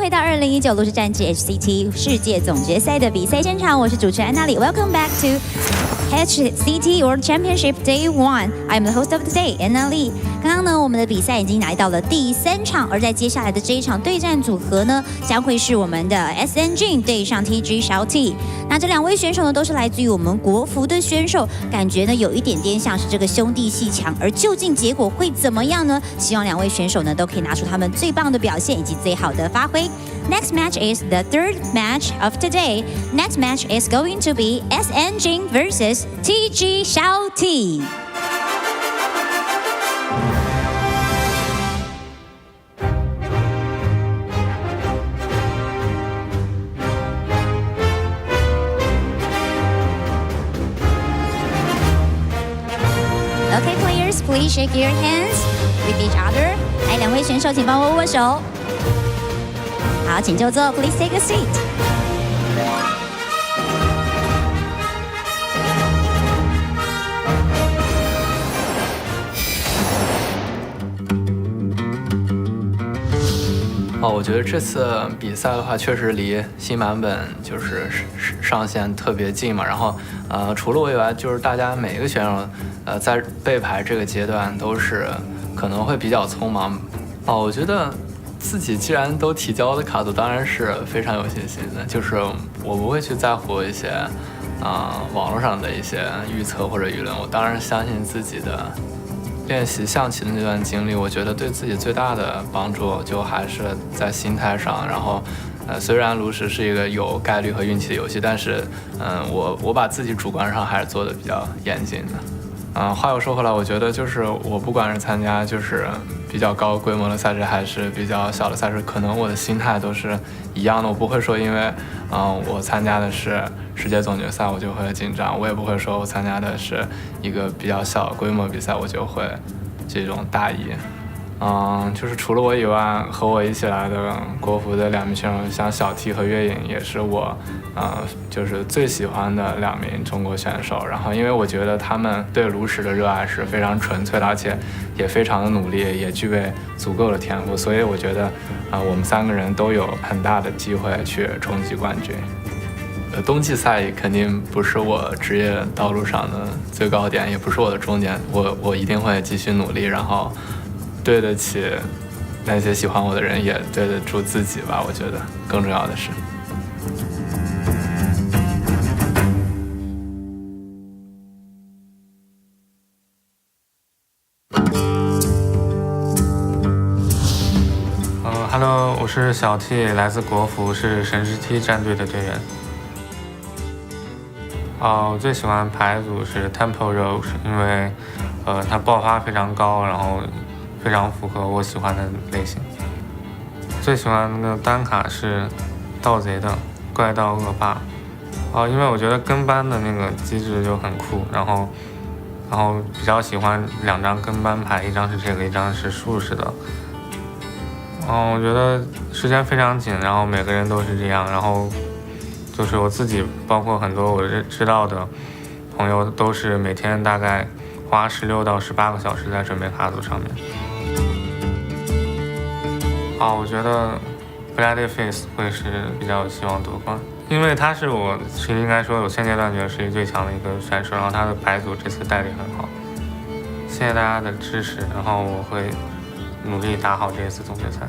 回到2019炉石战绩 HCT 世界总决赛的比赛现场，我是主持人安娜丽。Welcome back to HCT World Championship Day 1. I'm the host of the day, Anna Lee. 刚刚呢，我们的比赛已经来到了第3场，而在接下来的这一场对战组合呢，将会是我们的 SNJing 对上 TGXiaoT。那这2位选手呢，都是来自于我们国服的选手，感觉呢有一点点像是这个兄弟阋墙，而究竟结果会怎么样呢？希望2位选手呢都可以拿出他们最棒的表现以及最好的发挥。Next match is the 3rd match of today. Next match is going to be SNJing versus TGXiaoT. Okay, players, please shake your hands with each other. 来，2位选手，请帮我握手。好，请就坐。Please take a seat. 我觉得这次比赛的话，确实离新版本就是上线特别近嘛。然后，除了我以外，就是大家每一个选手，在备牌这个阶段都是可能会比较匆忙。我觉得自己既然都提交的卡组，当然是非常有信心的。就是我不会去在乎一些，网络上的一些预测或者舆论。我当然相信自己的。练习象棋的那段经历，我觉得对自己最大的帮助就还是在心态上。然后，虽然炉石是一个有概率和运气的游戏，但是，我把自己主观上还是做的比较严谨的。话又说回来，我觉得就是我不管是参加就是比较高规模的赛事，还是比较小的赛事，可能我的心态都是一样的。我不会说因为，我参加的是世界总决赛我就会紧张，我也不会说我参加的是一个比较小规模比赛我就会这种大意。就是除了我以外，和我一起来的国服的2名选手，像小 T 和月影，也是我就是最喜欢的2名中国选手。然后因为我觉得他们对炉石的热爱是非常纯粹的，而且也非常的努力，也具备足够的天赋，所以我觉得我们3个人都有很大的机会去冲击冠军。冬季赛肯定不是我职业道路上的最高点，也不是我的终点，我一定会继续努力，然后对得起那些喜欢我的人，也对得住自己吧。我觉得更重要的是。Hello， 我是小 T， 来自国服，是神之梯战队的队员。我最喜欢牌组是 Temple Rose， 因为它爆发非常高，然后非常符合我喜欢的类型。最喜欢的单卡是盗贼的怪盗恶霸，因为我觉得跟班的那个机制就很酷，然后比较喜欢2张跟班牌，一张是这个，一张是术士的。我觉得时间非常紧，然后每个人都是这样，然后就是我自己，包括很多我知道的朋友，都是每天大概花16到18个小时在准备卡组上面。我觉得 Bloody Face 会是比较有希望夺冠，因为他是我是应该说有现阶段觉得实力最强的一个选手，然后他的牌组这次带得很好。谢谢大家的支持，然后我会努力打好这次总决赛。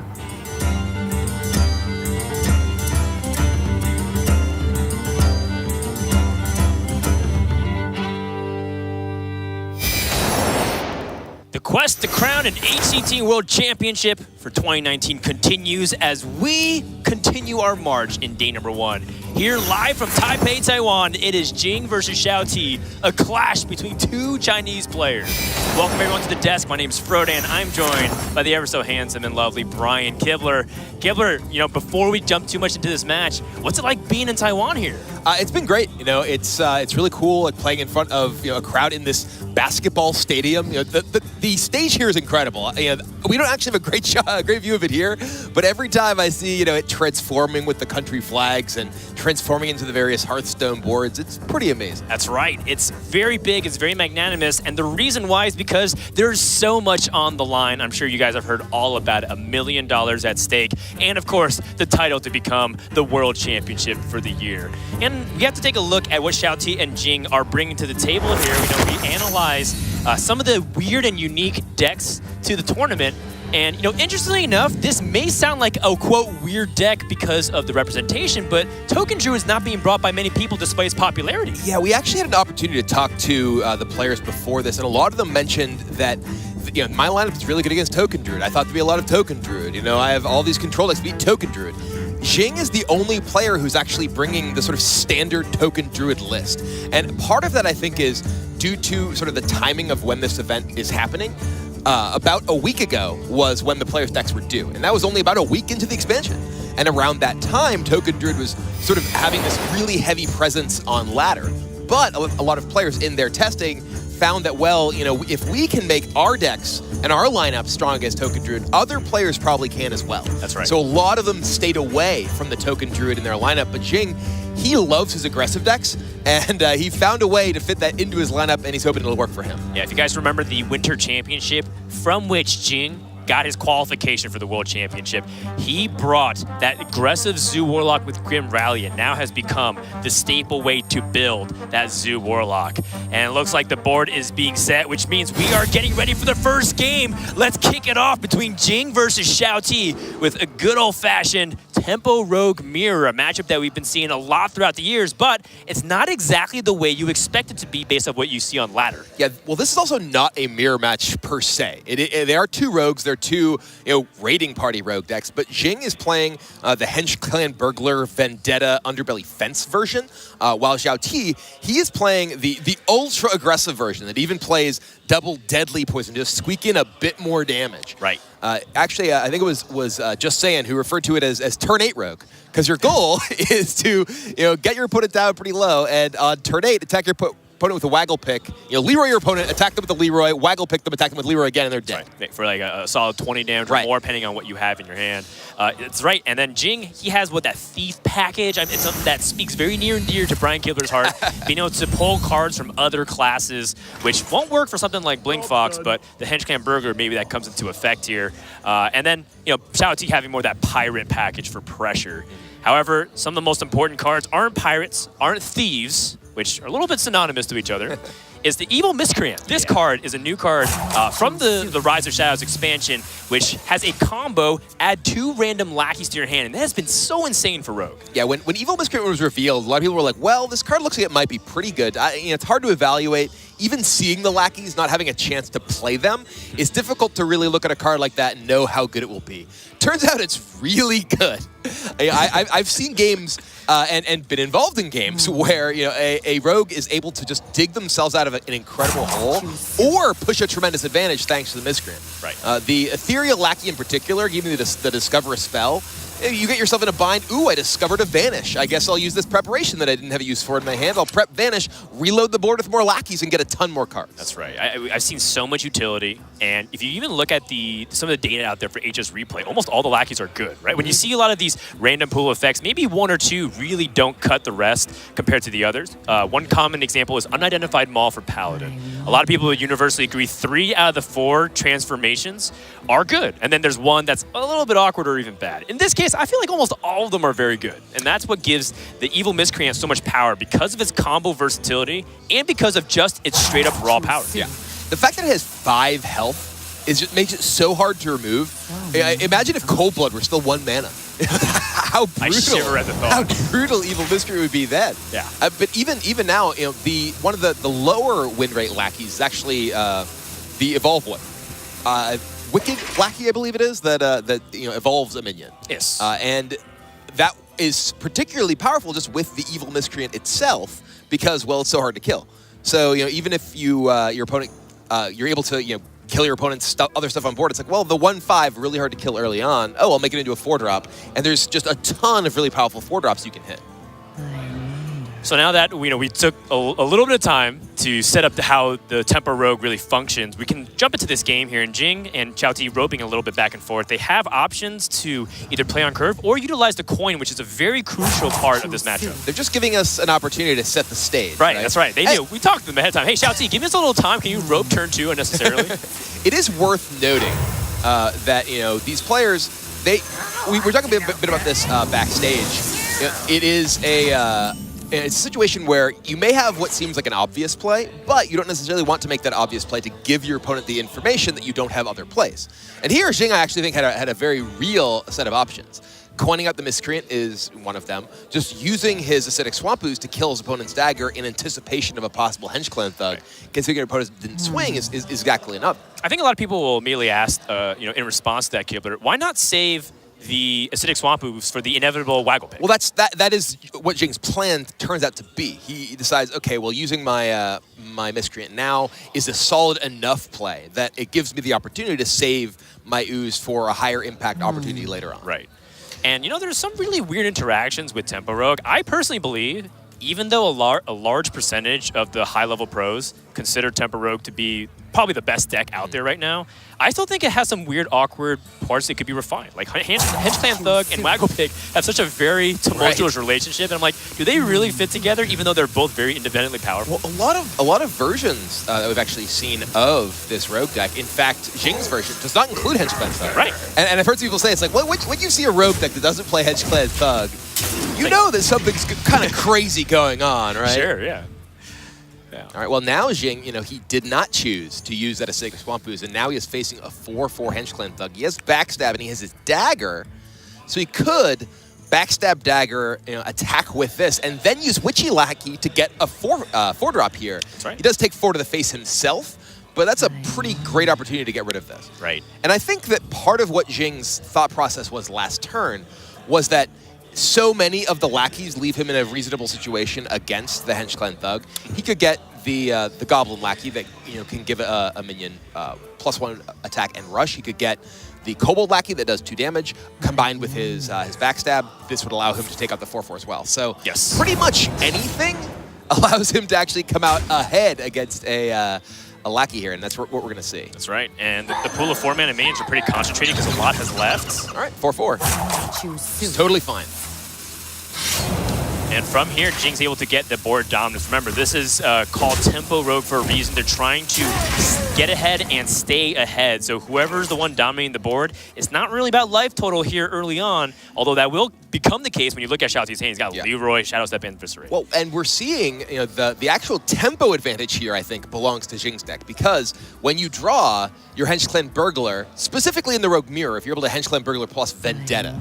The quest to crown an HCT World Championship for 2019 continues as we continue our march in day number 1. Here live from Taipei, Taiwan, it is Jing versus XiaoT, a clash between 2 Chinese players. Welcome everyone to the desk. My name is Frodan. I'm joined by the ever so handsome and lovely Brian Kibler. Kibler, before we jump too much into this match, what's it like being in Taiwan here? It's been great. You know, it's really cool, like playing in front of a crowd in this basketball stadium. You know, the stage here is incredible. You know, we don't actually have a great view of it here, but every time I see it transforming with the country flags and transforming into the various Hearthstone boards, it's pretty amazing. That's right. It's very big. It's very magnanimous, and the reason why is because there's so much on the line. I'm sure you guys have heard all about it. $1 million at stake, and of course, the title to become the World Championship for the year. And we have to take a look at what SNJing and Jing are bringing to the table here. We analyze some of the weird and unique decks to the tournament. And, interestingly enough, this may sound like a, quote, weird deck because of the representation, but Token Druid is not being brought by many people despite its popularity. Yeah, we actually had an opportunity to talk to the players before this, and a lot of them mentioned that my lineup is really good against Token Druid. I thought there'd be a lot of Token Druid. I have all these control decks beat Token Druid. Jing is the only player who's actually bringing the sort of standard Token Druid list. And part of that, I think, is due to sort of the timing of when this event is happening. About a week ago was when the players' decks were due, and that was only about a week into the expansion. And around that time, Token Druid was sort of having this really heavy presence on ladder. But a lot of players in their testing found that, well, if we can make our decks and our lineup strong against Token Druid, other players probably can as well. That's right. So a lot of them stayed away from the Token Druid in their lineup, but Jing, he loves his aggressive decks, and he found a way to fit that into his lineup, and he's hoping it'll work for him. Yeah, if you guys remember the Winter Championship, from which Jing got his qualification for the World Championship, he brought that aggressive Zoo Warlock with Grim Rally and now has become the staple way to build that Zoo Warlock. And it looks like the board is being set, which means we are getting ready for the first game. Let's kick it off between Jing versus TGXiaoT with a good old-fashioned Tempo Rogue Mirror, a matchup that we've been seeing a lot throughout the years, but it's not exactly the way you expect it to be based on what you see on ladder. Yeah, well, this is also not a mirror match per se. They are two rogues. They're two raiding party rogue decks, but Jing is playing the Hench Clan Burglar Vendetta Underbelly Fence version, while TGXiaoT, he is playing the ultra aggressive version that even plays double deadly poison, just squeak in a bit more damage. Right. Actually, I think it was Just Saying who referred to it as turn 8 rogue, because your goal is to get your opponent down pretty low, and on turn 8 attack your opponent with a waggle pick. Leroy your opponent, attack them with the Leroy, waggle pick them, attack them with Leroy again, and they're dead. Right. For like a solid 20 damage or more, depending on what you have in your hand. It's right. And then Jing, he has that Thief package. It's something that speaks very near and dear to Brian Kibler's heart. Being able to pull cards from other classes, which won't work for something like Blink Fox, but the Hench Clan Burglar, maybe that comes into effect here. And then, TGXiaoT having more of that Pirate package for pressure. However, some of the most important cards aren't pirates, aren't thieves, which are a little bit synonymous to each other, is the Evil Miscreant. This card is a new card from the Rise of Shadows expansion, which has a combo, add 2 random lackeys to your hand, and that has been so insane for Rogue. Yeah, when Evil Miscreant was revealed, a lot of people were like, well, this card looks like it might be pretty good. It's hard to evaluate. Even seeing the lackeys, not having a chance to play them, it's difficult to really look at a card like that and know how good it will be. Turns out it's really good. I've seen games and been involved in games where a rogue is able to just dig themselves out of an incredible hole or push a tremendous advantage thanks to the Miscreant. Right. The Ethereal Lackey in particular, giving you the Discover a spell. You get yourself in a bind. Ooh, I discovered a Vanish. I guess I'll use this preparation that I didn't have a use for in my hand. I'll prep Vanish, reload the board with more lackeys, and get a ton more cards. That's right. I've seen so much utility, and if you even look at some of the data out there for HS Replay, almost all the lackeys are good, right? When you see a lot of these random pool effects, maybe 1 or 2 really don't cut the rest compared to the others. One common example is Unidentified Maul for Paladin. A lot of people would universally agree 3 out of the 4 transformations are good, and then there's one that's a little bit awkward or even bad. In this case, I feel like almost all of them are very good, and that's what gives the Evil Miscreant so much power, because of its combo versatility and because of just its straight up raw power. Yeah, the fact that it has 5 health just makes it so hard to remove. Imagine if Cold Blood were still 1 mana. How brutal! I shiver at the thought. How brutal Evil Miscreant would be then. Yeah. But even now, one of the lower win rate lackeys is actually the Evolve one. Wicked Lackey, I believe it is, that evolves a minion. Yes. And that is particularly powerful just with the Evil Miscreant itself, because, well, it's so hard to kill. So, even if your opponent, you're able to, kill your opponent's other stuff on board, it's like, well, the 1/5 really hard to kill early on. Oh, I'll make it into a 4-drop. And there's just a ton of really powerful 4-drops you can hit. So now that we took a little bit of time to set up how the Tempo Rogue really functions, we can jump into this game here. And Jing and XiaoT roping a little bit back and forth. They have options to either play on curve or utilize the coin, which is a very crucial part of this matchup. They're just giving us an opportunity to set the stage. Right, that's right. They knew. We talked to them ahead of time. Hey, XiaoT, give us a little time. Can you rope turn 2 unnecessarily? It is worth noting that these players, we're talking a bit about this backstage. It is it's a situation where you may have what seems like an obvious play, but you don't necessarily want to make that obvious play to give your opponent the information that you don't have other plays. And here, Jing, I actually think, had a very real set of options. Coining out the Miscreant is one of them. Just using his Acidic Swamp Ooze to kill his opponent's dagger in anticipation of a possible Hench Clan Thug, considering your opponent didn't swing, is exactly enough. I think a lot of people will immediately ask, in response to that, Kibler, why not save the Acidic Swamp Ooze for the inevitable Waggle Pick? Well, that is what Jing's plan turns out to be. He decides, okay, well, using my my Miscreant now is a solid enough play that it gives me the opportunity to save my Ooze for a higher impact opportunity later on. Right. And, there's some really weird interactions with Tempo Rogue. I personally believe, even though a large percentage of the high-level pros consider Tempo Rogue to be probably the best deck out there right now, I still think it has some weird, awkward parts that could be refined. Like, Hench Clan Thug and Waggle Pick have such a very tumultuous relationship, and I'm like, do they really fit together, even though they're both very independently powerful? Well, a lot of versions that we've actually seen of this Rogue deck, in fact, Jing's version does not include Hench Clan Thug. Right. And I've heard people say, it's like, when you see a Rogue deck that doesn't play Hench Clan Thug, you know that something's kind of crazy going on, right? Sure, yeah. All right, well, now Jing, he did not choose to use that Acidic Swamp Ooze, and now he is facing a 4/4 Hench Clan Thug. He has Backstab, and he has his Dagger, so he could Backstab Dagger, attack with this, and then use Witchy Lackey to get a 4-drop here. That's right. He does take 4 to the face himself, but that's a pretty great opportunity to get rid of this. Right. And I think that part of what Jing's thought process was last turn was that so many of the lackeys leave him in a reasonable situation against the Hench Clan Thug. He could get the Goblin Lackey that can give a minion +1 attack and rush. He could get the Kobold Lackey that does 2 damage, combined with his Backstab. This would allow him to take out the 4/4 as well. So yes, pretty much anything allows him to actually come out ahead against a Lackey here, and that's what we're going to see. That's right, and the pool of 4-mana minions are pretty concentrated because a lot has left. All right, 4/4. It's totally fine. And from here, Jing's able to get the board dominance. Remember, this is called Tempo Rogue for a reason. They're trying to get ahead and stay ahead. So whoever's the one dominating the board, it's not really about life total here early on, although that will become the case when you look at XiaoT's hand. He's got Leroy, Shadow Step, and Viscerate. Well, and we're seeing the actual tempo advantage here, I think, belongs to Jing's deck, because when you draw your Hench Clan Burglar, specifically in the Rogue Mirror, if you're able to Hench Clan Burglar plus Vendetta,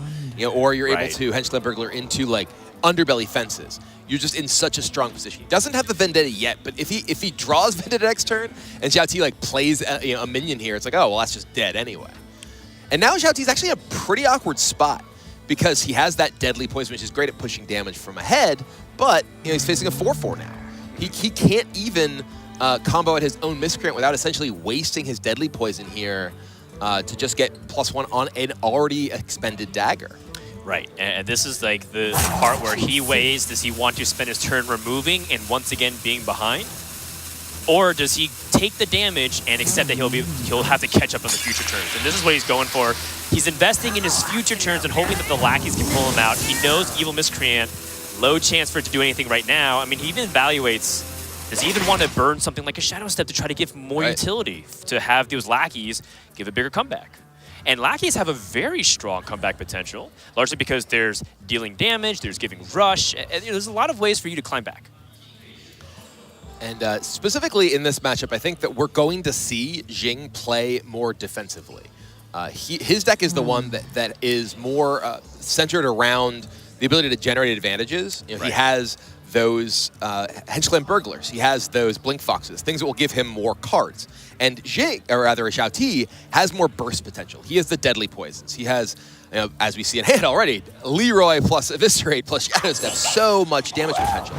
or you're able to Hench Clan Burglar into, like, Underbelly Fences, you're just in such a strong position. He doesn't have the Vendetta yet, but if he draws Vendetta next turn and XiaoT plays a minion here, it's like, oh, well, that's just dead anyway. And now XiaoT's actually in a pretty awkward spot because he has that Deadly Poison, which is great at pushing damage from ahead, but he's facing a 4/4 now. He can't even combo at his own Miscreant without essentially wasting his Deadly Poison here to just get +1 on an already expended dagger. Right, and this is like the part where he weighs, does he want to spend his turn removing and once again being behind? Or does he take the damage and accept that he'll have to catch up on the future turns? And this is what he's going for. He's investing in his future turns and hoping that the lackeys can pull him out. He knows Evil Miscreant, low chance for it to do anything right now. I mean, he even evaluates, does he even want to burn something like a Shadow Step to try to give more utility, to have those lackeys give a bigger comeback? And lackeys have a very strong comeback potential, largely because there's dealing damage, there's giving rush, and there's a lot of ways for you to climb back. And specifically in this matchup, I think that we're going to see Jing play more defensively. His deck is the one that is more centered around the ability to generate advantages. He has those Hench Clan Burglars. He has those Blink Foxes, things that will give him more cards. And Jing, or rather XiaoT, has more burst potential. He has the Deadly Poisons. He has, as we see in hand already, Leroy plus Eviscerate plus Shadow Step. So much damage potential.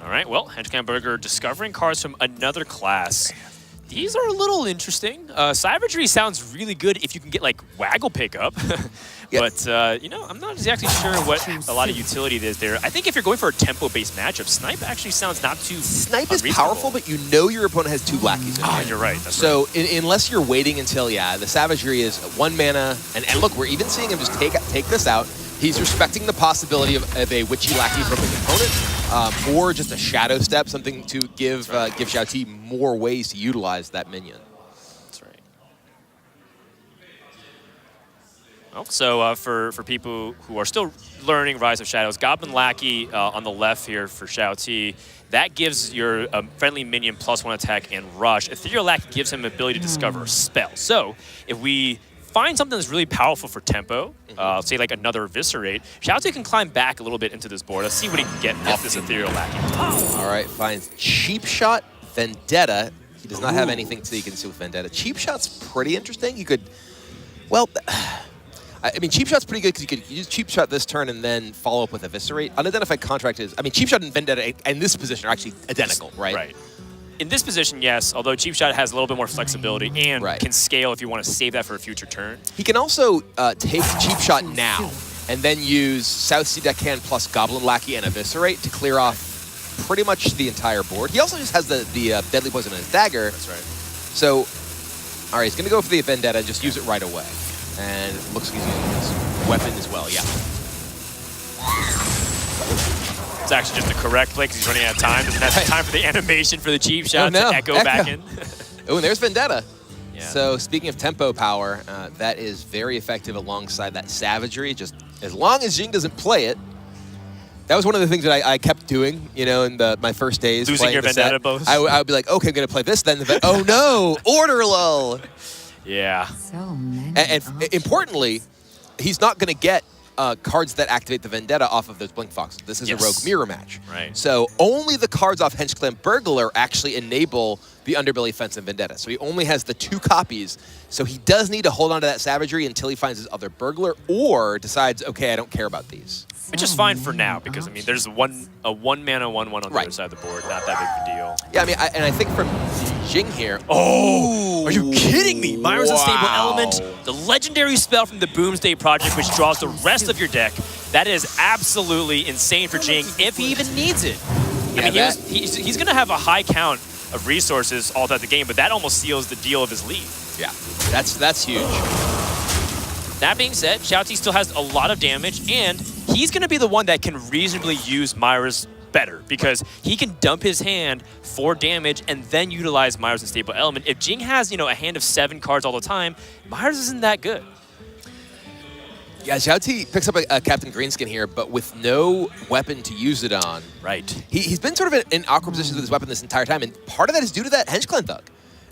All right, well, Hench Clan Burglar discovering cards from another class. These are a little interesting. Savagery sounds really good if you can get like Waggle pickup. But, you know, I'm not exactly sure what a lot of utility there is there. I think if you're going for a tempo-based matchup, Snipe actually sounds not too Snipe is powerful, but you know your opponent has 2 lackeys in hand. You're right. That's so unless you're waiting until, the Savagery is 1 mana, and look, we're even seeing him just take this out. He's respecting the possibility of a Witchy Lackey from his opponent, or just a Shadow Step, something to give TGXiaoT more ways to utilize that minion. That's right. Well, so for people who are still learning Rise of Shadows, Goblin Lackey on the left here for TGXiaoT, that gives your friendly minion +1 attack and rush. Ethereal Lackey gives him the ability to discover a spell. So if we find something that's really powerful for tempo, say like another Eviscerate, TGXiaoT can climb back a little bit into this board. Let's see what he can get off this Ethereal Lackey. All right, finds Cheap Shot, Vendetta. He does not have anything so you can see with Vendetta. Cheap Shot's pretty interesting. You could, well, I mean, Cheap Shot's pretty good because you could use Cheap Shot this turn and then follow up with Eviscerate. Unidentified Contract is, I mean, Cheap Shot and Vendetta in this position are actually identical, right? Right. In this position, yes, although Cheap Shot has a little bit more flexibility and can scale if you want to save that for a future turn. He can also take Cheap Shot now and then use South Sea Deckhand plus Goblin Lackey and Eviscerate to clear off pretty much the entire board. He also just has the Deadly Poison in his dagger. That's right. So, all right, he's going to go for the Vendetta and just use it right away. And it looks like he's using his weapon as well, It's actually just the correct play because he's running out of time. Doesn't have time for the animation for the Cheap Shot to echo back in. Oh, and there's Vendetta. Yeah. So speaking of tempo power, that is very effective alongside that Savagery. Just as long as Jing doesn't play it. That was one of the things that I kept doing, you know, in my first days. Losing your Vendetta both. I would be like, okay, I'm going to play this, then oh no, Order Lull. Yeah. So many. And importantly, he's not going to get cards that activate the Vendetta off of those Blink Foxes. This is a Rogue Mirror match. Right. So only the cards off Henchclan Burglar actually enable the Underbelly Fence and Vendetta. So he only has the 2 copies. So he does need to hold on to that Savagery until he finds his other Burglar or decides, okay, I don't care about these. Which is fine for now because, I mean, there's a 1 mana 1/1 on the other side of the board. Not that big of a deal. Yeah, I mean, and I think from Jing here. Oh, are you kidding me? Myra's Unstable Element, the legendary spell from the Boomsday Project, which draws the rest of your deck. That is absolutely insane for Jing if he even needs it. Yeah, I mean, he's going to have a high count of resources all throughout the game, but that almost seals the deal of his lead. Yeah, that's huge. That being said, TGXiaoT still has a lot of damage, and he's going to be the one that can reasonably use Myra's better because he can dump his hand for damage and then utilize Myra's Unstable Element. If Jing has, you know, a hand of 7 cards all the time, Myra's isn't that good. Yeah, TGXiaoT picks up a Captain Greenskin here, but with no weapon to use it on. Right. He's been sort of in awkward positions with his weapon this entire time, and part of that is due to that Henchclan Thug.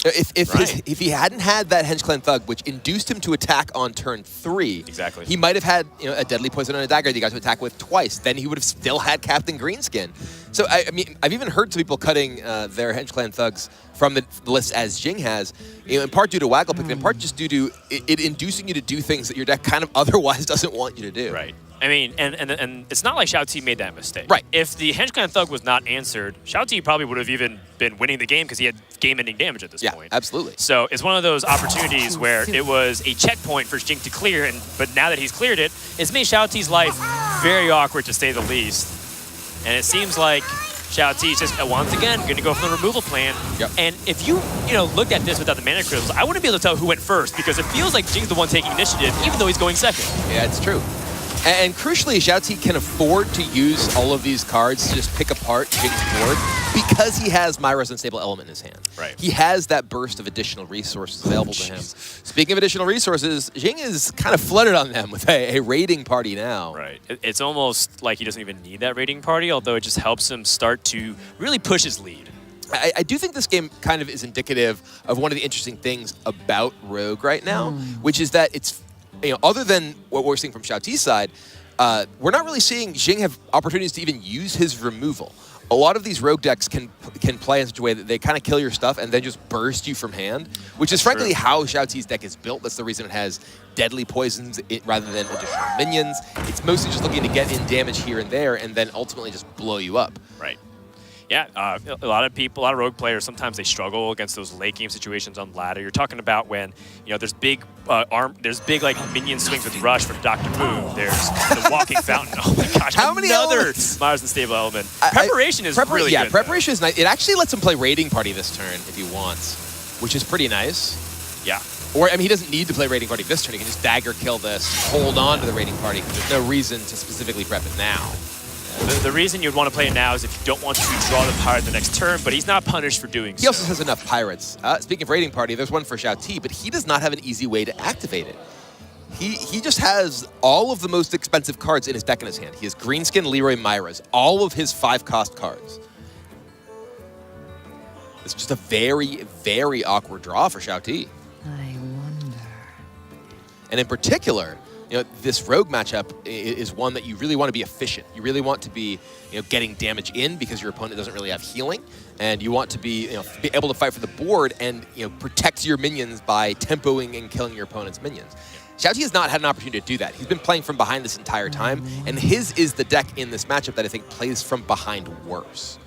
If he hadn't had that Henchclan Thug, which induced him to attack on turn 3, he might have had a Deadly Poison and a dagger that he got to attack with twice. Then he would have still had Captain Greenskin. So I mean, I've even heard some people cutting their Henchclan Thugs from the list as Jing has, in part due to Waggle Pick, in part just due to it inducing you to do things that your deck kind of otherwise doesn't want you to do. Right. I mean, and it's not like TGXiaoT made that mistake. Right. If the Henchclan Thug was not answered, TGXiaoT probably would have even been winning the game because he had game-ending damage at this point. Yeah, absolutely. So it's one of those opportunities where it was a checkpoint for Jing to clear, but now that he's cleared it, it's made TGXiaoT's life very awkward to say the least. And it seems like TGXiaoT is just, once again, going to go for the removal plan. Yep. And if you looked at this without the mana crystals, I wouldn't be able to tell who went first because it feels like Jing's the one taking initiative, even though he's going second. Yeah, it's true. And crucially, TGXiaoT can afford to use all of these cards to just pick apart Jing's board because he has Myra's Unstable Element in his hand. Right. He has that burst of additional resources available to him. Speaking of additional resources, Jing is kind of flooded on them with a raiding party now. Right. It's almost like he doesn't even need that raiding party, although it just helps him start to really push his lead. I do think this game kind of is indicative of one of the interesting things about Rogue right now, which is that it's, other than what we're seeing from TGXiaoT's side, we're not really seeing Jing have opportunities to even use his removal. A lot of these Rogue decks can play in such a way that they kind of kill your stuff and then just burst you from hand, which is frankly how TGXiaoT's deck is built. That's the reason it has deadly poisons rather than additional minions. It's mostly just looking to get in damage here and there and then ultimately just blow you up. Right. Yeah, a lot of rogue players, sometimes they struggle against those late game situations on ladder. You're talking about when, there's big like minion swings with rush from Dr. Boom. There's the walking fountain. Oh my gosh, How many another elements? Myers Unstable element. Preparation is really good. Preparation is nice. It actually lets him play Raiding Party this turn if he wants, which is pretty nice. Yeah. Or, I mean, he doesn't need to play Raiding Party this turn. He can just dagger kill this, hold on to the Raiding Party, because there's no reason to specifically prep it now. The reason you'd want to play it now is if you don't want to draw the pirate the next turn, but he's not punished for doing so. He also has enough pirates. Speaking of Raiding Party, there's one for XiaoT, but he does not have an easy way to activate it. He just has all of the most expensive cards in his deck in his hand. He has Greenskin, Leroy, Myras, all of his 5-cost cards. It's just a very, very awkward draw for XiaoT. I wonder. And in particular, this rogue matchup is one that you really want to be efficient. You really want to be, getting damage in because your opponent doesn't really have healing, and you want to be able to fight for the board and protect your minions by tempoing and killing your opponent's minions. XiaoT has not had an opportunity to do that. He's been playing from behind this entire time, and his is the deck in this matchup that I think plays from behind worse.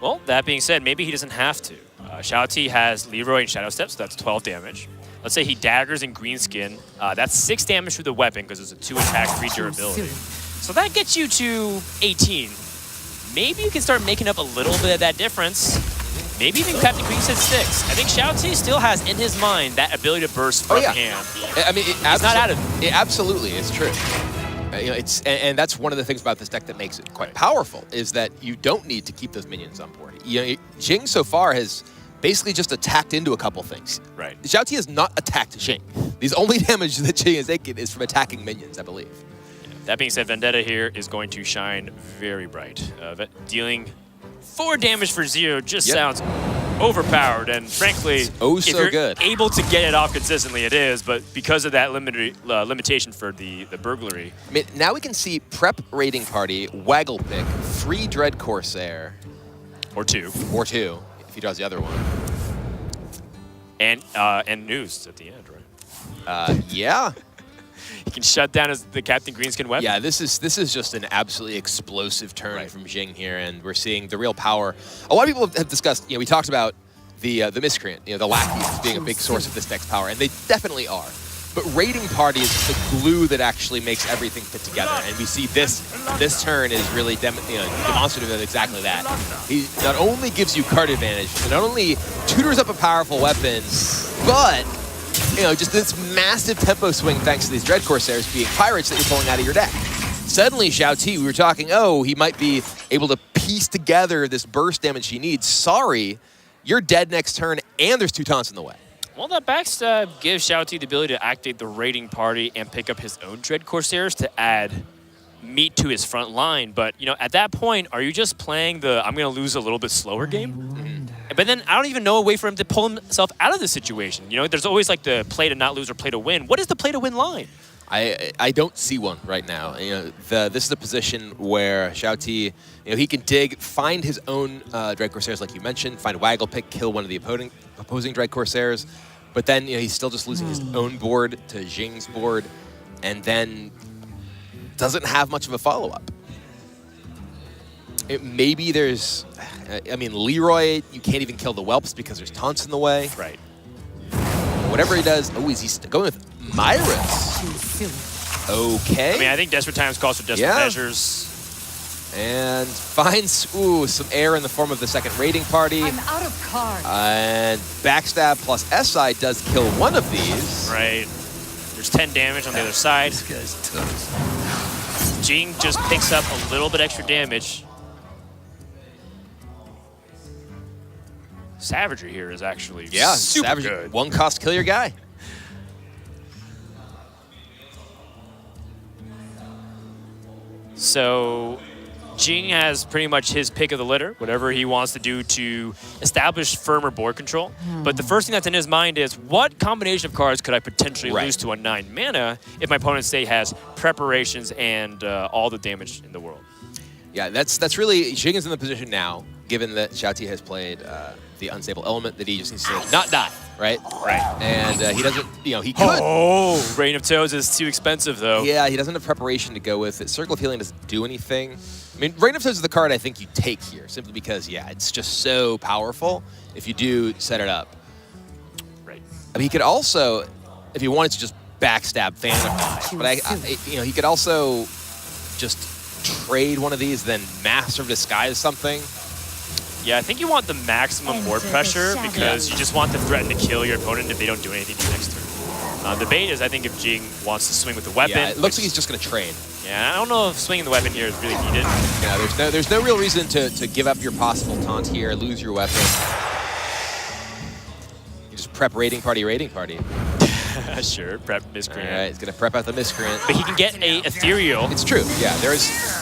Well, that being said, maybe he doesn't have to. XiaoT has Leroy and Shadow Step, so that's 12 damage. Let's say he daggers in Greenskin. That's 6 damage through the weapon because it's a 2 attack, 3 durability. So that gets you to 18. Maybe you can start making up a little bit of that difference. Maybe even Captain Greenskin 6. I think XiaoT still has in his mind that ability to burst from hand. I mean, it's not out of it. Absolutely, it's true. And that's one of the things about this deck that makes it quite powerful, is that you don't need to keep those minions on board. Jing so far has basically just attacked into a couple things. Right. XiaoT has not attacked Jing. The only damage that Jing has taken is from attacking minions, I believe. That being said, Vendetta here is going to shine very bright. Dealing 4 damage for 0 just sounds overpowered, and frankly, if you're good. able to get it off consistently, it is, but because of that limitation for the burglary. I mean, now we can see Prep Raiding Party, Waggle Pick, Free Dread Corsair. Or 2. Or 2, if he draws the other one. And News at the end, right? Yeah. He can shut down the Captain Greenskin weapon. Yeah, this is just an absolutely explosive turn from Jing here, and we're seeing the real power. A lot of people have discussed, we talked about the Miscreant, the lackeys being a big source of this deck's power, and they definitely are. But Raiding Party is the glue that actually makes everything fit together, and we see this turn is really demonstrative of exactly that. He not only gives you card advantage, but not only tutors up a powerful weapon, but just this massive tempo swing thanks to these Dread Corsairs being pirates that you're pulling out of your deck. Suddenly, XiaoT, we were talking, he might be able to piece together this burst damage he needs. Sorry, you're dead next turn, and there's 2 taunts in the way. Well, that backstab gives XiaoT the ability to activate the Raiding Party and pick up his own Dread Corsairs to add meat to his front line. But, at that point, are you just playing the I'm going to lose a little bit slower game? But then I don't even know a way for him to pull himself out of the situation. There's always like the play to not lose or play to win. What is the play to win line? I don't see one right now. This is a position where XiaoT, he can dig, find his own Dread Corsairs like you mentioned, find Waggle Pick, kill one of the opposing Dread Corsairs, but then he's still just losing his own board to Jing's board, and then doesn't have much of a follow-up. Maybe there's, Leroy, you can't even kill the Whelps because there's taunts in the way. Right. Whatever he does, is he going with Myras? Okay. I think Desperate Times calls for desperate measures. And finds, some air in the form of the second Raiding Party. I'm out of cards. And Backstab plus SI does kill one of these. Right. There's 10 damage on the other side. This guy's toast. Jing just picks up a little bit extra damage. Savagery here is actually super Savagery, good. 1 cost, kill your guy. So Jing has pretty much his pick of the litter, whatever he wants to do to establish firmer board control. But the first thing that's in his mind is, what combination of cards could I potentially lose to a 9 mana if my opponent, say, has preparations and all the damage in the world? Yeah, that's really, Jing is in the position now, given that XiaoT has played the unstable element, that he just needs to not die. right? Right. And he doesn't, he could. Oh, Rain of Toads is too expensive, though. Yeah, he doesn't have preparation to go with it. Circle of Healing doesn't do anything. I mean, Rain of Toads is the card I think you take here, simply because, yeah, it's just so powerful if you do set it up. Right. I mean, he could also, if he wanted to just backstab Vanify, but he could also just trade one of these, then Master of Disguise something. Yeah, I think you want the maximum board pressure because you just want the threat to kill your opponent if they don't do anything to you next turn. The bait is, I think, if Jing wants to swing with the weapon. Yeah, it looks like he's just going to trade. Yeah, I don't know if swinging the weapon here is really needed. Yeah, there's no real reason to give up your possible taunt here, lose your weapon. You just prep raiding party. Sure, prep Miscreant. All right, he's going to prep out the Miscreant. But he can get a Ethereal. It's true, yeah.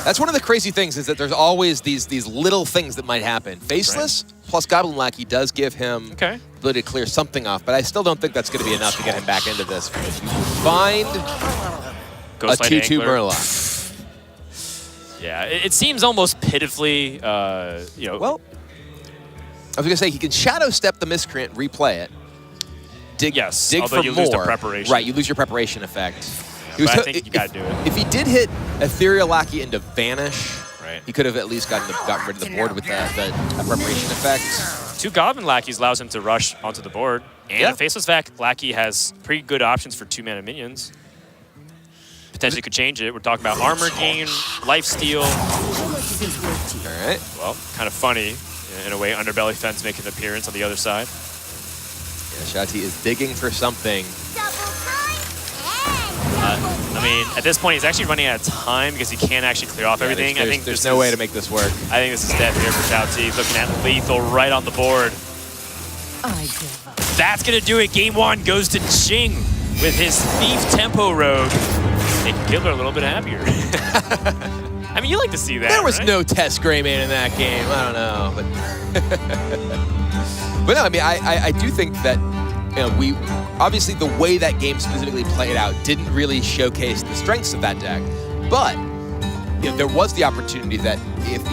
That's one of the crazy things is that there's always these little things that might happen. Faceless plus Goblin Lackey does give him the ability to clear something off, but I still don't think that's going to be enough to get him back into this. You find a 2/2 Murloc. Yeah, it seems almost pitifully, Well, I was going to say, he can Shadow Step the Miscreant, replay it. Dig although for you more. lose the preparation. Right, you lose your preparation effect. But I think you got to do it. If he did hit Ethereal Lackey into Vanish, right, he could have at least gotten rid of the board with the preparation effect. 2 Goblin Lackeys allows him to rush onto the board. And a Faceless Lackey has pretty good options for 2-mana minions. Potentially could change it. We're talking about armor gain, lifesteal. All right. Well, kind of funny in a way. Underbelly Fence making an appearance on the other side. Yeah, XiaoT is digging for something. I mean, at this point, he's actually running out of time because he can't actually clear off everything. I think there's no way to make this work. I think this is dead here for XiaoT. He's looking at lethal right on the board. That's going to do it. Game 1 goes to Jing with his Thief Tempo Rogue. Making Killer a little bit happier. I mean, you like to see that, There was right? no Test Greymane in that game. I don't know. But no, I mean, I do think that we obviously the way that game specifically played out didn't really showcase the strengths of that deck, but there was the opportunity that if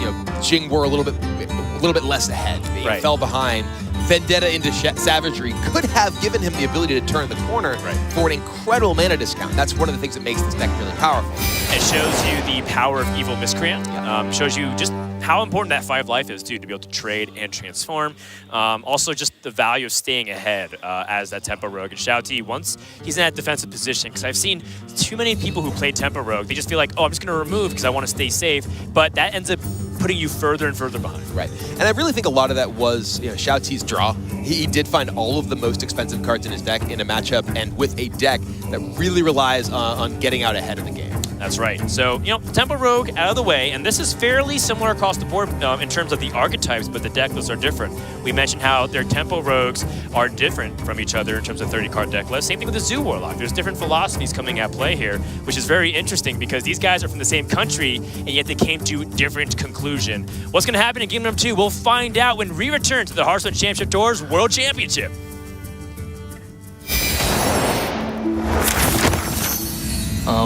Jing were a little bit less ahead, he fell behind. Vendetta into Savagery could have given him the ability to turn the corner for an incredible mana discount. That's one of the things that makes this deck really powerful. It shows you the power of Evil Miscreant. Shows you just how important that 5 life is, too, to be able to trade and transform. Also, just the value of staying ahead as that Tempo Rogue. And XiaoT, once he's in that defensive position, because I've seen too many people who play Tempo Rogue, they just feel like, oh, I'm just going to remove because I want to stay safe. But that ends up putting you further and further behind. Right. And I really think a lot of that was XiaoT's draw. He did find all of the most expensive cards in his deck in a matchup and with a deck that really relies on getting out ahead of the game. That's right. So, Tempo Rogue out of the way, and this is fairly similar across the board in terms of the archetypes, but the deck lists are different. We mentioned how their Tempo Rogues are different from each other in terms of 30-card deck lists. Same thing with the Zoo Warlock. There's different philosophies coming at play here, which is very interesting because these guys are from the same country, and yet they came to different conclusion. What's going to happen in game number 2? We'll find out when we return to the Hearthstone Championship Tours World Championship.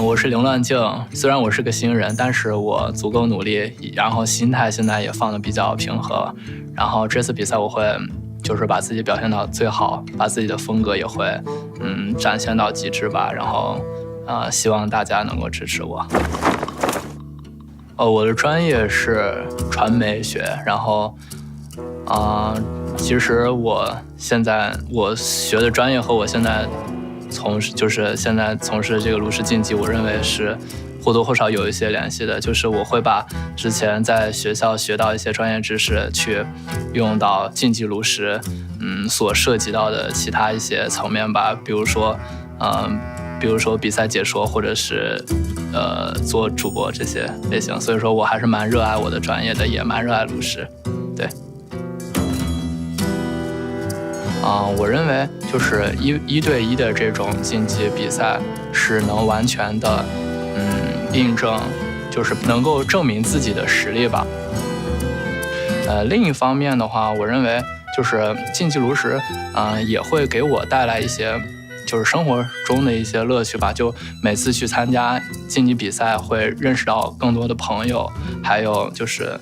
我是凌乱镜，虽然我是个新人，但是我足够努力，然后心态现在也放得比较平和，然后这次比赛我会就是把自己表现到最好，把自己的风格也会展现到极致吧，然后希望大家能够支持我。我的专业是传媒学，然后其实我学的专业和我现在现在从事这个炉石竞技，我认为是或多或少有一些联系的。就是我会把之前在学校学到一些专业知识去用到竞技炉石，所涉及到的其他一些层面吧，比如说比赛解说，或者是做主播这些类型。所以说我还是蛮热爱我的专业的，也蛮热爱炉石，对。我认为就是一对一的这种竞技比赛是能完全的印证，就是能够证明自己的实力吧。另一方面的话，我认为就是竞技炉石也会给我带来一些就是生活中的一些乐趣吧。就每次去参加竞技比赛，会认识到更多的朋友，还有就是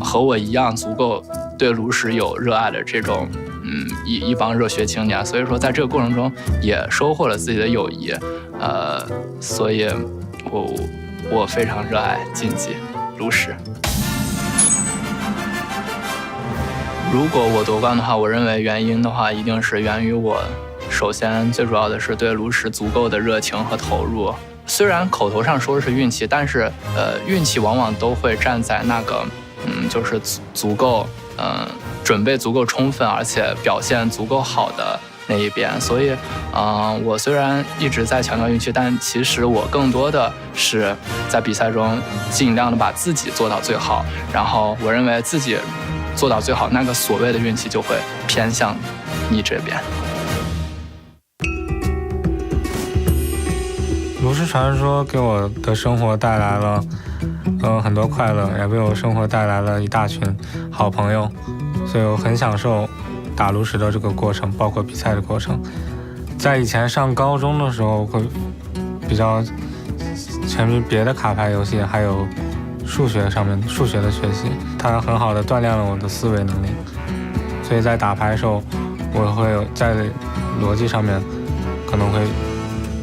和我一样足够对炉石有热爱的这种一帮热血青年，所以说在这个过程中也收获了自己的友谊，所以我非常热爱竞技炉石。如果我夺冠的话，我认为原因的话，一定是源于我首先最主要的是对炉石足够的热情和投入。虽然口头上说是运气，但是运气往往都会站在那个就是足够准备足够充分，而且表现足够好的那一边。所以我虽然一直在强调运气，但其实我更多的是在比赛中尽量的把自己做到最好，然后我认为自己做到最好，那个所谓的运气就会偏向你这边。炉石传说给我的生活带来了很多快乐，也为我生活带来了一大群好朋友，所以我很享受打炉石的这个过程，包括比赛的过程。在以前上高中的时候会比较沉迷别的卡牌游戏，还有数学的学习，它很好的锻炼了我的思维能力，所以在打牌的时候我会有在逻辑上面可能会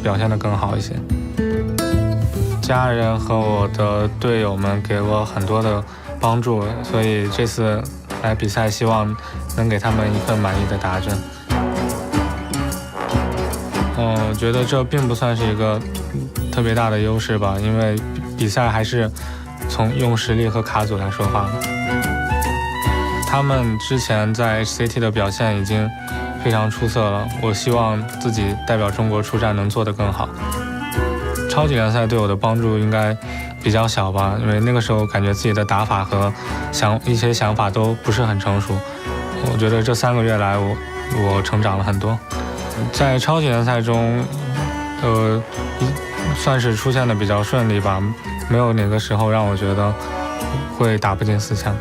表现得更好一些。家人和我的队友们给我很多的帮助，所以这次来比赛希望能给他们一份满意的答卷。我觉得这并不算是一个特别大的优势吧，因为比赛还是用实力和卡组来说话。他们之前在 HCT 的表现已经非常出色了，我希望自己代表中国出战能做得更好。超级联赛对我的帮助应该比较小吧，因为那个时候感觉自己的打法和一些想法都不是很成熟。我觉得这3个月来我成长了很多。在超级联赛中算是出现的比较顺利吧，没有哪个时候让我觉得会打不进4强。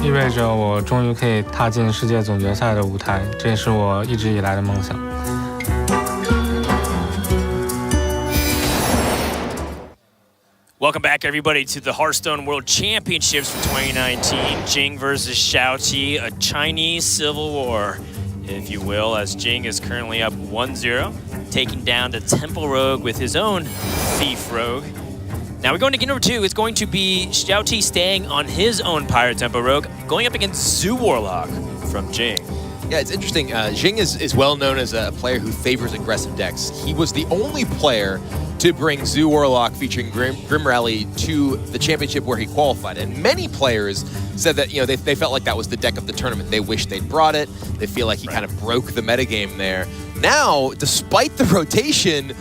意味着我终于可以踏进世界总决赛的舞台，这也是我一直以来的梦想。Welcome back, everybody, to the Hearthstone World Championships for 2019. Jing versus XiaoT, a Chinese civil war, if you will, as Jing is currently up 1-0, taking down the Temple Rogue with his own Thief Rogue. Now we're going to game number 2. It's going to be XiaoT staying on his own Pirate Temple Rogue, going up against Zoo Warlock from Jing. Yeah, it's interesting. Jing is well known as a player who favors aggressive decks. He was the only player to bring Zoo Warlock featuring Grim Rally to the championship where he qualified. And many players said that they felt like that was the deck of the tournament. They wish they'd brought it. They feel like he kind of broke the metagame there. Now, despite the rotation,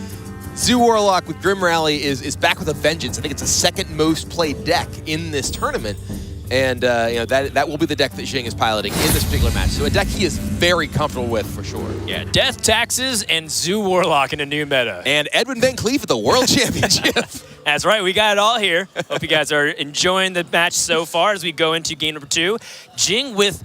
Zoo Warlock with Grim Rally is back with a vengeance. I think it's the second most played deck in this tournament. And that will be the deck that Jing is piloting in this particular match. So a deck he is very comfortable with for sure. Yeah, Death Taxes and Zoo Warlock in a new meta. And Edwin Van Cleef at the World Championship. That's right, we got it all here. Hope you guys are enjoying the match so far as we go into game number 2. Jing with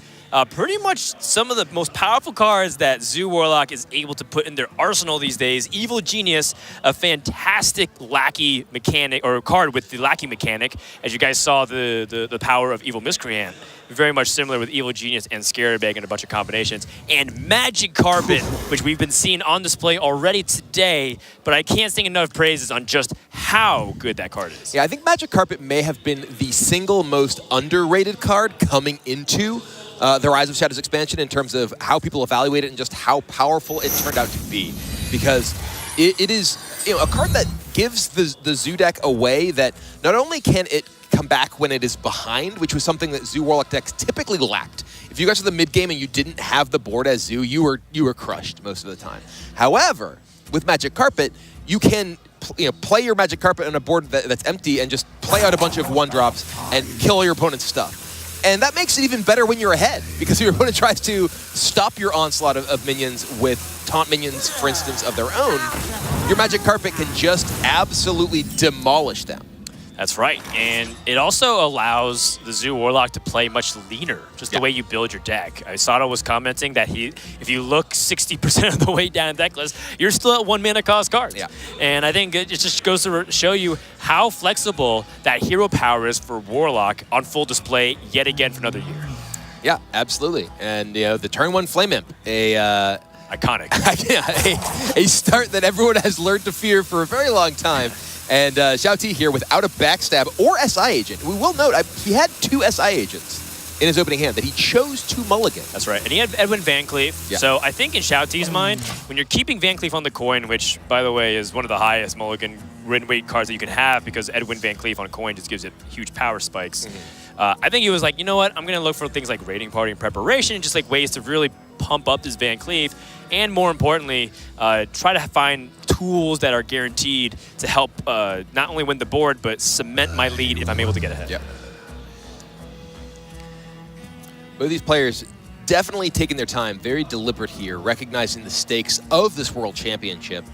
pretty much some of the most powerful cards that Zoo Warlock is able to put in their arsenal these days. Evil Genius, a fantastic lackey mechanic, or card with the lackey mechanic. As you guys saw, the power of Evil Miscreant. Very much similar with Evil Genius and Scarabag and a bunch of combinations. And Magic Carpet, which we've been seeing on display already today, but I can't sing enough praises on just how good that card is. Yeah, I think Magic Carpet may have been the single most underrated card coming into the Rise of Shadows expansion in terms of how people evaluate it and just how powerful it turned out to be. Because it is a card that gives the Zoo deck a way that not only can it come back when it is behind, which was something that Zoo Warlock decks typically lacked. If you guys were the mid game and you didn't have the board as Zoo, you were crushed most of the time. However, with Magic Carpet, you can play your Magic Carpet on a board that's empty and just play out a bunch of 1-drops and kill your opponent's stuff. And that makes it even better when you're ahead, because your opponent tries to stop your onslaught of minions with taunt minions, for instance, of their own. Your Magic Carpet can just absolutely demolish them. That's right, and it also allows the Zoo Warlock to play much leaner, just the way you build your deck. Sato was commenting that if you look 60% of the way down deck list, you're still at 1 mana cost cards. Yeah. And I think it just goes to show you how flexible that hero power is for Warlock on full display yet again for another year. Yeah, absolutely. And the turn 1 Flame Imp, Iconic. a start that everyone has learned to fear for a very long time. And XiaoT here without a backstab or SI agent. We will note, he had 2 SI agents in his opening hand that he chose to mulligan. That's right. And he had Edwin Van Cleef. Yeah. So I think in XiaoT's mind, when you're keeping Van Cleef on the coin, which, by the way, is one of the highest mulligan win weight cards that you can have because Edwin Van Cleef on coin just gives it huge power spikes. I think he was like, you know what? I'm going to look for things like Raiding Party and Preparation, just like ways to really pump up this Van Cleef. And more importantly, try to find tools that are guaranteed to help not only win the board, but cement my lead if I'm able to get ahead. Yep. Both these players definitely taking their time, very deliberate here, recognizing the stakes of this World Championship.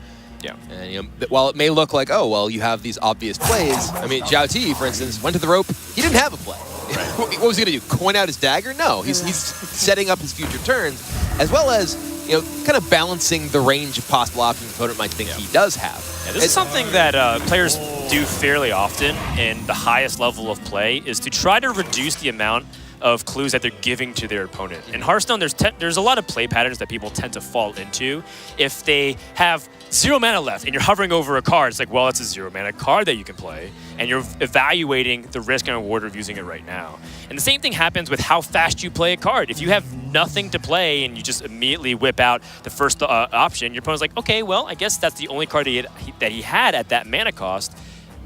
Yeah. And while it may look like, oh, well, you have these obvious plays. I mean, XiaoT, for instance, went to the rope. He didn't have a play. Right. What was he going to do? Coin out his dagger? No, he's setting up his future turns, as well as kind of balancing the range of possible options the opponent might think he does have. Yeah, this is something that players do fairly often in the highest level of play, is to try to reduce the amount of clues that they're giving to their opponent. In Hearthstone, there's a lot of play patterns that people tend to fall into. If they have 0 mana left and you're hovering over a card, it's like, well, it's a 0 mana card that you can play, and you're evaluating the risk and reward of using it right now. And the same thing happens with how fast you play a card. If you have nothing to play and you just immediately whip out the first option, your opponent's like, okay, well, I guess that's the only card that he had at that mana cost.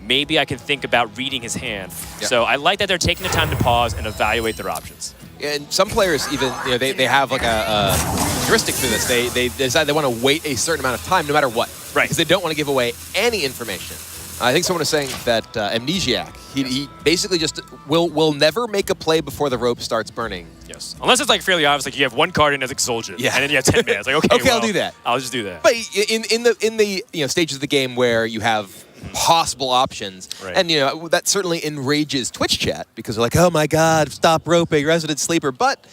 Maybe I can think about reading his hand. Yeah. So I like that they're taking the time to pause and evaluate their options. And some players even, they have like a heuristic for this. They decide they want to wait a certain amount of time no matter what. Right. Because they don't want to give away any information. I think someone was saying that Amnesiac, he basically just will never make a play before the rope starts burning. Yes. Unless it's like fairly obvious, like you have one card in as Exulgent, Yeah. and then you have 10 minutes. Like, okay, Okay, well, I'll do that. I'll just do that. But in the stages of the game where you have possible options, Right. and that certainly enrages Twitch chat because they're like, oh my God, stop roping, Resident Sleeper. But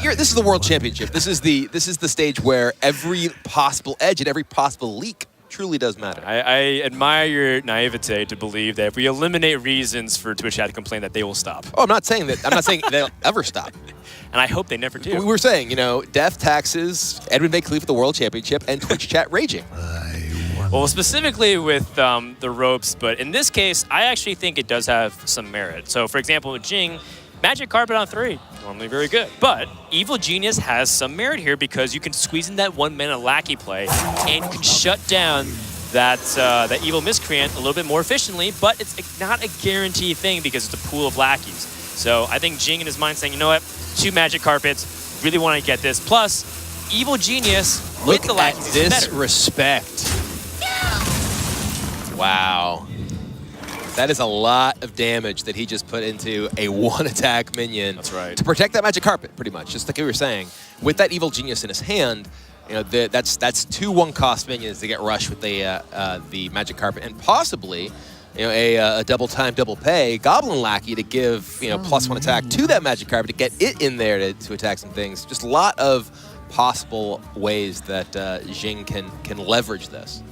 this is the World Championship. This is the stage where every possible edge and every possible leak truly does matter. I admire your naivete to believe that if we eliminate reasons for Twitch chat to complain, that they will stop. Oh, I'm not saying they'll ever stop. And I hope they never do. We were saying, death, taxes, Edwin Van Cleef at the World Championship, and Twitch chat raging. Well, specifically with the ropes, but in this case, I actually think it does have some merit. So, for example, with Jing, Magic Carpet on 3, normally very good. But Evil Genius has some merit here because you can squeeze in that 1 mana Lackey play, and you can shut down that Evil Miscreant a little bit more efficiently, but it's not a guaranteed thing because it's a pool of Lackeys. So I think Jing in his mind saying, you know what, 2 Magic Carpets, really want to get this. Plus, Evil Genius with the Lackeys is better. Disrespect. Wow. That is a lot of damage that he just put into a 1-attack minion. That's right. To protect that Magic Carpet, pretty much, just like we were saying. With that Evil Genius in his hand, that's 2 1-cost minions to get rushed with the Magic Carpet, and possibly a double time, double pay Goblin Lackey to give +1 attack to that Magic Carpet to get it in there to attack some things. Just a lot of possible ways that Jing can leverage this.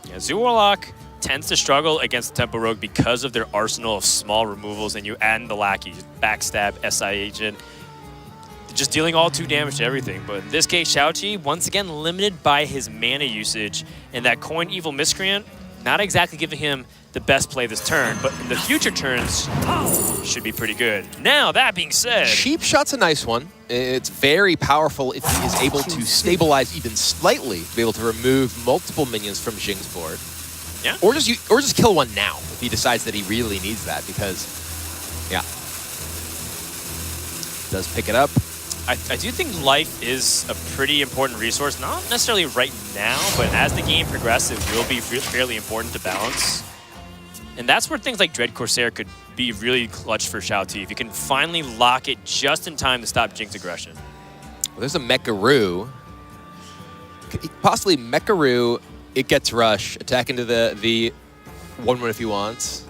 Yeah, Zoo Warlock tends to struggle against the Tempo Rogue because of their arsenal of small removals, and you add in the Lackeys, Backstab, SI Agent, just dealing all 2 damage to everything. But in this case, XiaoT, once again, limited by his mana usage, and that Coin Evil Miscreant, not exactly giving him the best play this turn, but in the future turns, should be pretty good. Now, that being said... Cheap Shot's a nice one. It's very powerful if he is able to stabilize even slightly, to be able to remove multiple minions from Jing's board. Yeah. Or just kill one now if he decides that he really needs that, because, yeah. Does pick it up. I do think life is a pretty important resource, not necessarily right now, but as the game progresses, it will be fairly important to balance. And that's where things like Dread Corsair could be really clutch for XiaoT, if you can finally lock it just in time to stop Jing's aggression. Well, there's a Mecharoo. Possibly Mecharoo, it gets rush, attack into the 1/1 if he wants.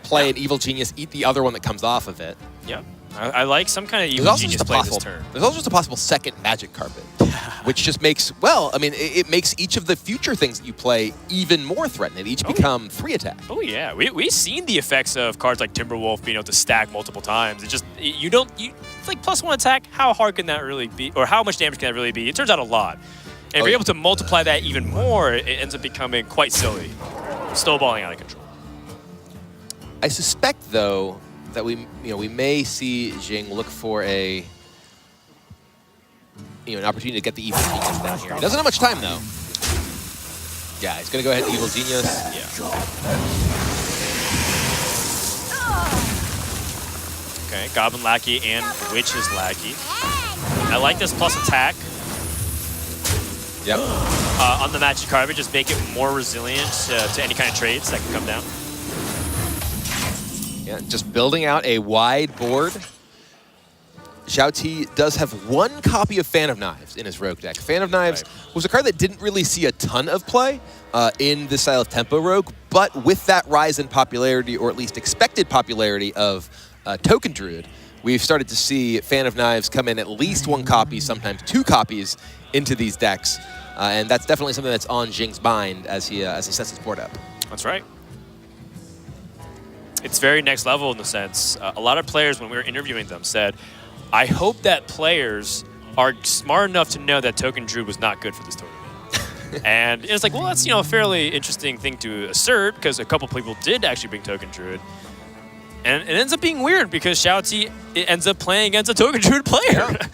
Play an Evil Genius, eat the other one that comes off of it. Yeah. I like some kind of There's evil also genius just a play possible, this turn. there's also just a possible second magic carpet, which just makes, well, I mean, it makes each of the future things that you play even more threatening. They each become 3 attack. Oh yeah, we've seen the effects of cards like Timberwolf being able to stack multiple times. It just, it's like +1 attack. How hard can that really be? Or how much damage can that really be? It turns out a lot. And if you're able to multiply that even more, it ends up becoming quite silly. Snowballing out of control. I suspect, though, that we may see Jing look for an opportunity to get the Evil Genius down here. He doesn't have much time, though. Yeah, he's going to go ahead and Evil Genius. Yeah. Okay, Goblin Lackey and Witch's Lackey. I like this plus attack. Yep. On the magic carpet, just make it more resilient to any kind of trades that can come down. Yeah, just building out a wide board. XiaoT does have 1 copy of Fan of Knives in his Rogue deck. Fan of Knives was a card that didn't really see a ton of play in the style of Tempo Rogue, but with that rise in popularity, or at least expected popularity of Token Druid, we've started to see Fan of Knives come in at least 1 copy, sometimes 2 copies into these decks. And that's definitely something that's on Jing's mind as he sets his board up. That's right. It's very next level in the sense. A lot of players, when we were interviewing them, said, I hope that players are smart enough to know that Token Druid was not good for this tournament. And it's like, well, that's a fairly interesting thing to assert, because a couple people did actually bring Token Druid. And it ends up being weird, because XiaoT ends up playing against a Token Druid player. Yeah.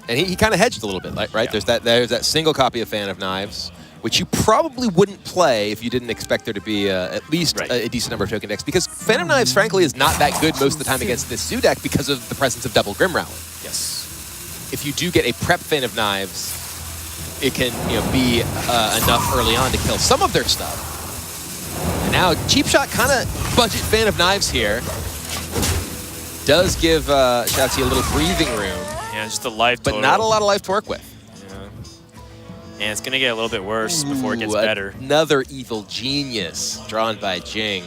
And he kind of hedged a little bit, right? Yeah. There's that single copy of Fan of Knives, which you probably wouldn't play if you didn't expect there to be at least a decent number of token decks, because Fan of Knives, frankly, is not that good most of the time against this Zoo deck because of the presence of double Grim Rally. Yes. If you do get a prep Fan of Knives, it can be enough early on to kill some of their stuff. And now Cheap Shot kind of budget Fan of Knives here. Does give XiaoT a little breathing room. Yeah, just the life total. But not a lot of life to work with. And it's going to get a little bit worse before it gets better. Another Evil Genius drawn by Jing.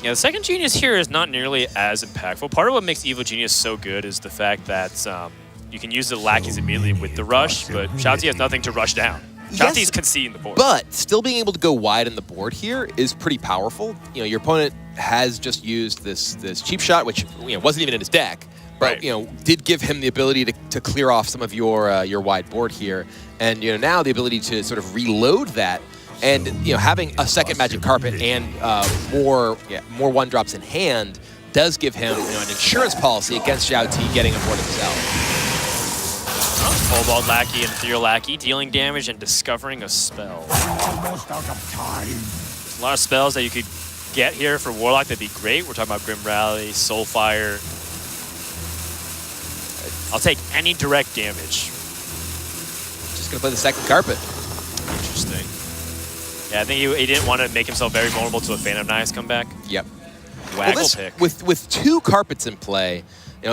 Yeah, the second Genius here is not nearly as impactful. Part of what makes Evil Genius so good is the fact that you can use the lackeys immediately with the rush, but XiaoT has nothing to rush down. XiaoT's conceding the board. But still being able to go wide on the board here is pretty powerful. Your opponent has just used this Cheap Shot, which wasn't even in his deck. But did give him the ability to clear off some of your wide board here, and now the ability to sort of reload that, and having a second Magic Carpet and more 1-drops in hand does give him an insurance policy against XiaoT getting a board himself. Cobalt Lackey and Ethereal Lackey dealing damage and discovering a spell. Almost out of time. There's a lot of spells that you could get here for Warlock that'd be great. We're talking about Grim Rally, Soulfire. I'll take any direct damage. Just gonna play the second carpet. Interesting. Yeah, I think he didn't want to make himself very vulnerable to a Fan of Knives comeback. Yep. Waggle pick. With 2 carpets in play,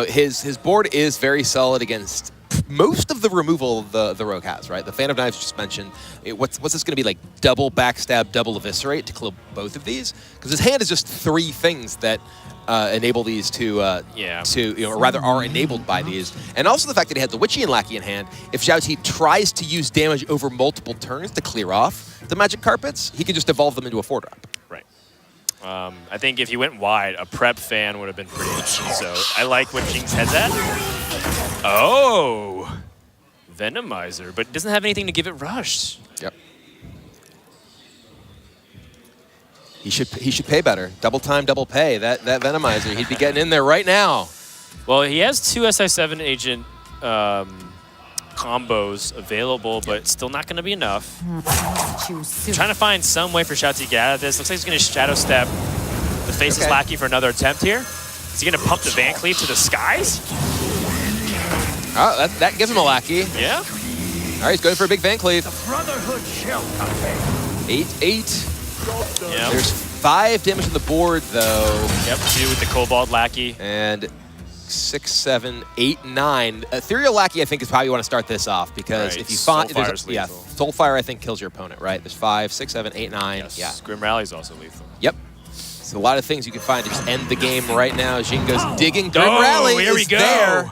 his board is very solid against most of the removal the Rogue has, right? The Fan of Knives just mentioned. What's this going to be, like double backstab, double eviscerate to kill both of these? Because his hand is just 3 things that enable these to or rather are enabled by these. And also the fact that he had the Witchy and Lackey in hand. If XiaoT tries to use damage over multiple turns to clear off the Magic Carpets, he can just evolve them into a 4-drop. Right. I think if he went wide, a prep fan would have been pretty easy. So I like what Jing's head's at. Oh! Venomizer, but it doesn't have anything to give it rushed. Yep. He should pay better. Double time, double pay. That Venomizer, he'd be getting in there right now. Well, he has 2 SI7 agent combos available, but it's still not going to be enough. Trying to find some way for XiaoT to get out of this. Looks like he's going to Shadow Step the Faceless Lackey for another attempt here. Is he going to pump the Van Cleave to the skies? Oh, that gives him a Lackey. Yeah. All right, he's going for a big Van Cleave. The Brotherhood shall contain. 8-8. Yep. There's 5 damage on the board, though. Yep, 2 with the Cobalt Lackey. And 6, 7, 8, 9. Ethereal Lackey, I think, is how you want to start this off because Right. if you find Soulfire's yeah, lethal. Soulfire I think kills your opponent, right? There's 5, 6, 7, 8, 9. Yes. Yeah. Grim Rally's also lethal. Yep. So a lot of things you can find to just end the game right now. Jing goes digging. Grim Oh, Rally here we is go. there.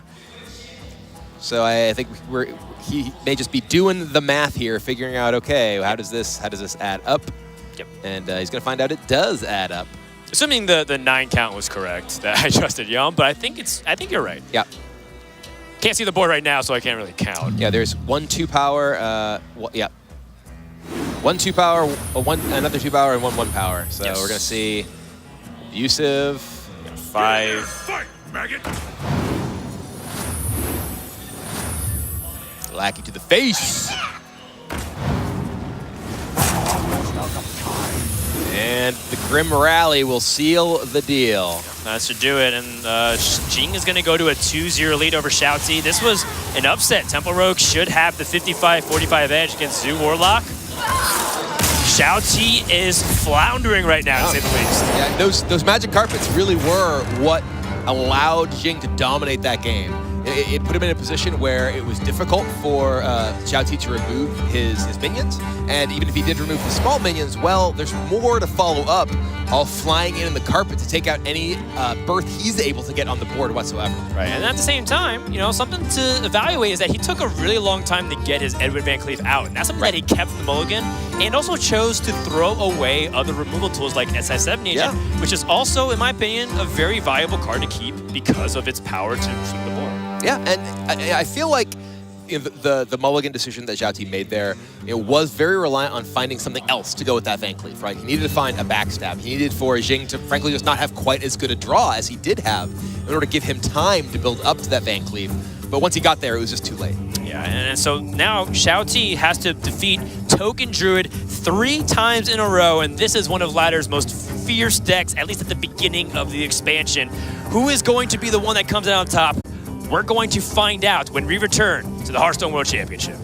So I think he may just be doing the math here, figuring out, okay, how does this add up? Yep. And he's gonna find out it does add up. Assuming the 9 count was correct, that I trusted Yum, but I think you're right. Yeah. Can't see the board right now, so I can't really count. Yeah, there's 1 2 power. Yeah. 1 2 power, another 2 power, and 1 1 power. So Yes. we're gonna see abusive. 5. Fight, maggot! Lackey to the face. And the Grim Rally will seal the deal. That should do it, and Jing is going to go to a 2-0 lead over ShouTi. This was an upset. Temple Rogue should have the 55-45 edge against Zoo Warlock. ShouTi is floundering right now, to say the least. Yeah, those magic carpets really were what allowed Jing to dominate that game. It put him in a position where it was difficult for ShouTi to remove his minions, and even if he did remove the small minions, well, there's more to follow up, all flying in the carpet to take out any berth he's able to get on the board whatsoever. Right, and at the same time, you know, something to evaluate is that he took a really long time to get his Edwin Van Cleef out, and that's something that he kept in the mulligan, and also chose to throw away other removal tools like SNJing, which is also, in my opinion, a very valuable card to keep because of its power to sweep the board. Yeah, and I feel like the mulligan decision that ShouTi made there, was very reliant on finding something else to go with that Van Cleef, right? He needed to find a backstab. He needed for Jing to, frankly, just not have quite as good a draw as he did have in order to give him time to build up to that Van Cleef. But once he got there, it was just too late. Yeah, and so now ShouTi has to defeat Token Druid 3 times in a row, and this is one of Ladder's most fierce decks, at least at the beginning of the expansion. Who is going to be the one that comes out on top? We're going to find out when we return to the Hearthstone World Championship.